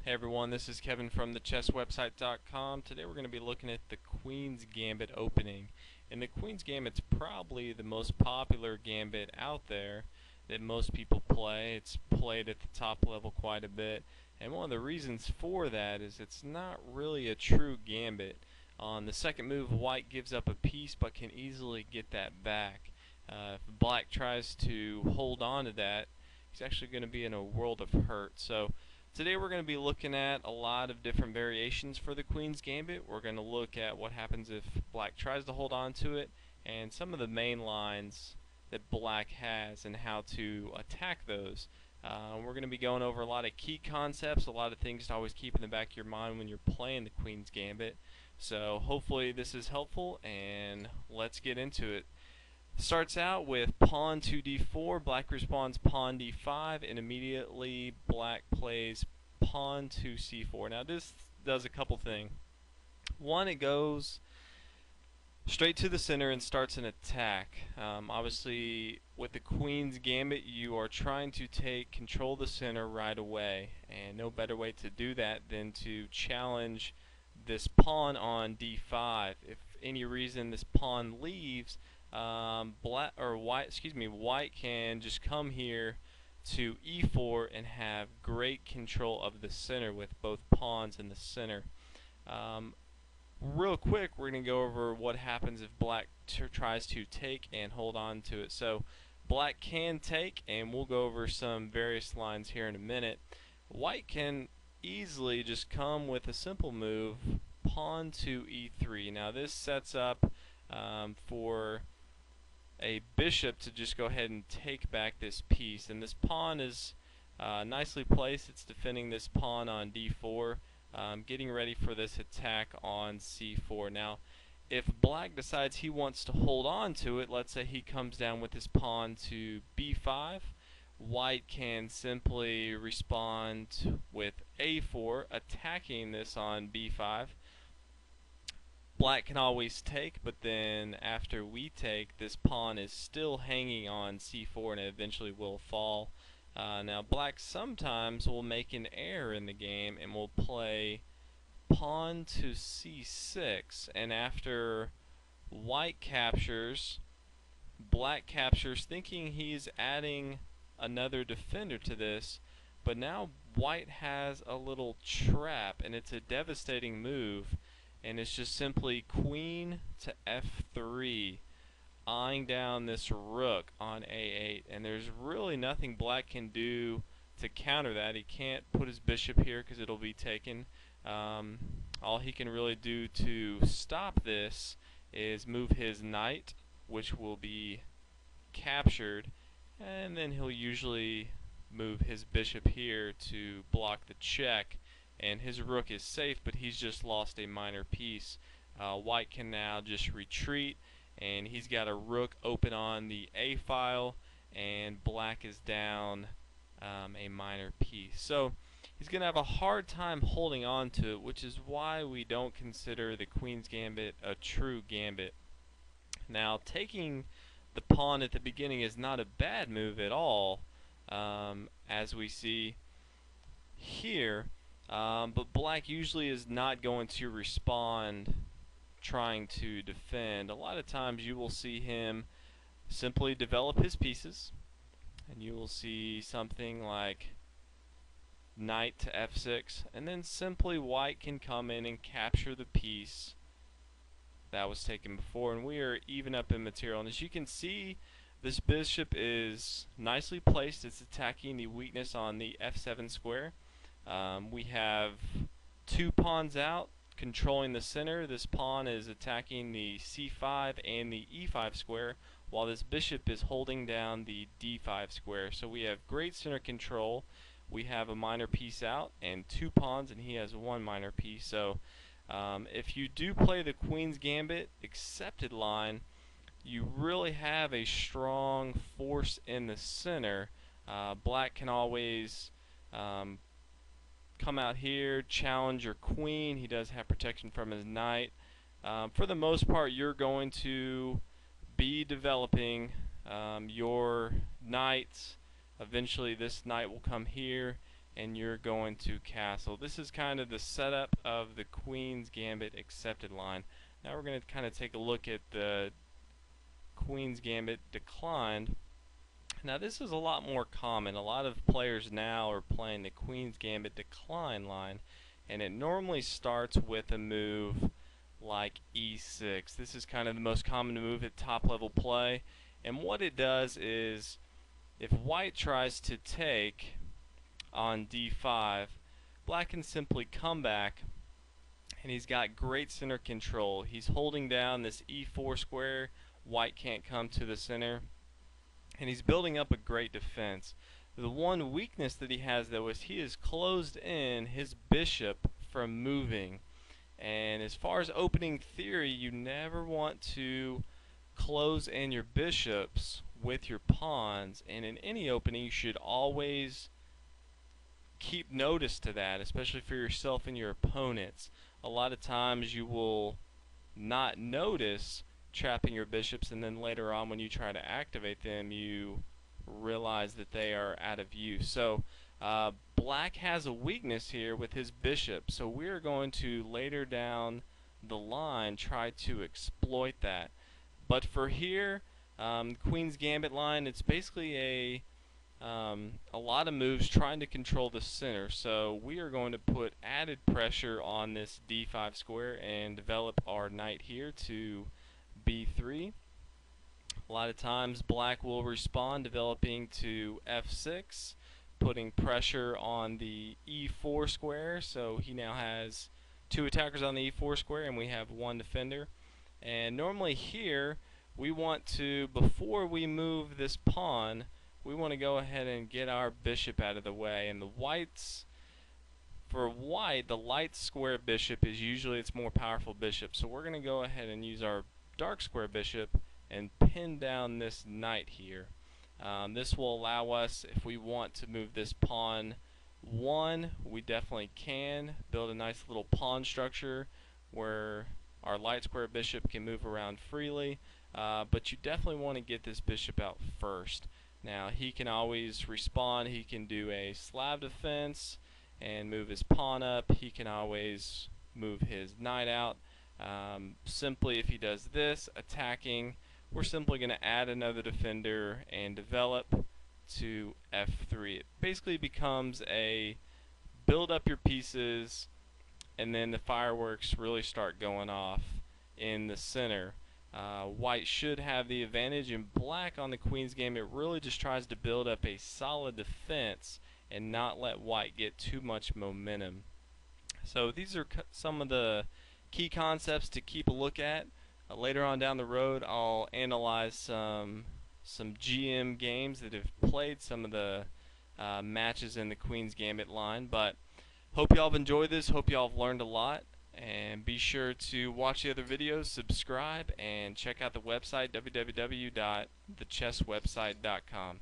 Hey everyone, this is Kevin from thechesswebsite.com. Today we're going to be looking at the Queen's Gambit opening. And the Queen's Gambit's probably the most popular gambit out there that most people play. It's played at the top level quite a bit. And one of the reasons for that is it's not really a true gambit. On the second move, White gives up a piece but can easily get that back. If Black tries to hold on to that, he's actually going to be in a world of hurt. So today we're going to be looking at a lot of different variations for the Queen's Gambit. We're going to look at what happens if Black tries to hold on to it and some of the main lines that Black has and how to attack those. We're going to be going over a lot of key concepts, a lot of things to always keep in the back of your mind when you're playing the Queen's Gambit. So hopefully this is helpful, and let's get into it. Starts out with pawn to d4, Black responds pawn d5, and immediately Black plays pawn to c4. Now this does a couple things. One, it goes straight to the center and starts an attack. Obviously with the Queen's Gambit you are trying to take control of the center right away, and no better way to do that than to challenge this pawn on d5. If any reason this pawn leaves, White can just come here to e4 and have great control of the center with both pawns in the center. Real quick, we're going to go over what happens if Black tries to take and hold on to it. So Black can take, and we'll go over some various lines here in a minute. White can easily just come with a simple move, pawn to e3. Now this sets up for a bishop to just go ahead and take back this piece, and this pawn is nicely placed. It's defending this pawn on d4, getting ready for this attack on c4. Now if Black decides he wants to hold on to it, let's say he comes down with his pawn to b5, White can simply respond with a4, attacking this on b5. Black can always take, but then after we take, this pawn is still hanging on c4 and it eventually will fall. Now Black sometimes will make an error in the game and will play pawn to c6, and after White captures, Black captures, thinking he's adding another defender to this, but now White has a little trap, and it's a devastating move. And it's just simply queen to f3, eyeing down this rook on a8, and there's really nothing Black can do to counter that. He can't put his bishop here because it'll be taken. All he can really do to stop this is move his knight, which will be captured, and then he'll usually move his bishop here to block the check, and his rook is safe, but he's just lost a minor piece. White can now just retreat, and he's got a rook open on the a file, and Black is down a minor piece. So he's going to have a hard time holding on to it, which is why we don't consider the Queen's Gambit a true gambit. Now taking the pawn at the beginning is not a bad move at all, as we see here. But Black usually is not going to respond trying to defend. A lot of times you will see him simply develop his pieces, and you will see something like knight to f6, and then simply White can come in and capture the piece that was taken before, and we are even up in material. And as you can see, this bishop is nicely placed. It's attacking the weakness on the f7 square. We have two pawns out controlling the center. This pawn is attacking the c5 and the e5 square, while this bishop is holding down the d5 square. So we have great center control. We have a minor piece out and two pawns, and he has one minor piece. So if you do play the Queen's Gambit accepted line, you really have a strong force in the center. Black can always come out here, challenge your queen. He does have protection from his knight. For the most part, you're going to be developing your knights. Eventually this knight will come here, and you're going to castle. This is kind of the setup of the Queen's Gambit accepted line. Now we're going to kind of take a look at the Queen's Gambit declined. Now this is a lot more common. A lot of players now are playing the Queen's Gambit decline line, and it normally starts with a move like e6. This is kind of the most common move at top level play, and what it does is if white tries to take on d5, black can simply come back, and he's got great center control. He's holding down this e4 square. White can't come to the center, and he's building up a great defense. The one weakness that he has, though, is he has closed in his bishop from moving. And as far as opening theory, you never want to close in your bishops with your pawns, and in any opening you should always keep notice to that, especially for yourself and your opponents. A lot of times you will not notice trapping your bishops, and then later on when you try to activate them you realize that they are out of use. So black has a weakness here with his bishop, so we're going to later down the line try to exploit that. But for here, Queen's Gambit line, it's basically a lot of moves trying to control the center, so we are going to put added pressure on this d5 square and develop our knight here to b3. A lot of times black will respond developing to f6, putting pressure on the e4 square, so he now has two attackers on the e4 square and we have one defender. And normally here we want to, before we move this pawn, we want to go ahead and get our bishop out of the way. And the whites, for white, the light square bishop is usually its more powerful bishop, so we're going to go ahead and use our dark square bishop and pin down this knight here. This will allow us, if we want to move this pawn one, we definitely can build a nice little pawn structure where our light square bishop can move around freely, but you definitely want to get this bishop out first. Now he can always respond. He can do a slab defense and move his pawn up. He can always move his knight out. Simply, if he does this, attacking, we're simply going to add another defender and develop to f3. It basically becomes a build up your pieces, and then the fireworks really start going off in the center. White should have the advantage, and black on the Queen's Gambit really just tries to build up a solid defense and not let white get too much momentum. So these are some of the key concepts to keep a look at. Later on down the road I'll analyze some GM games that have played some of the matches in the Queen's Gambit line. But hope y'all have enjoyed this, hope y'all have learned a lot, and be sure to watch the other videos, subscribe, and check out the website www.thechesswebsite.com.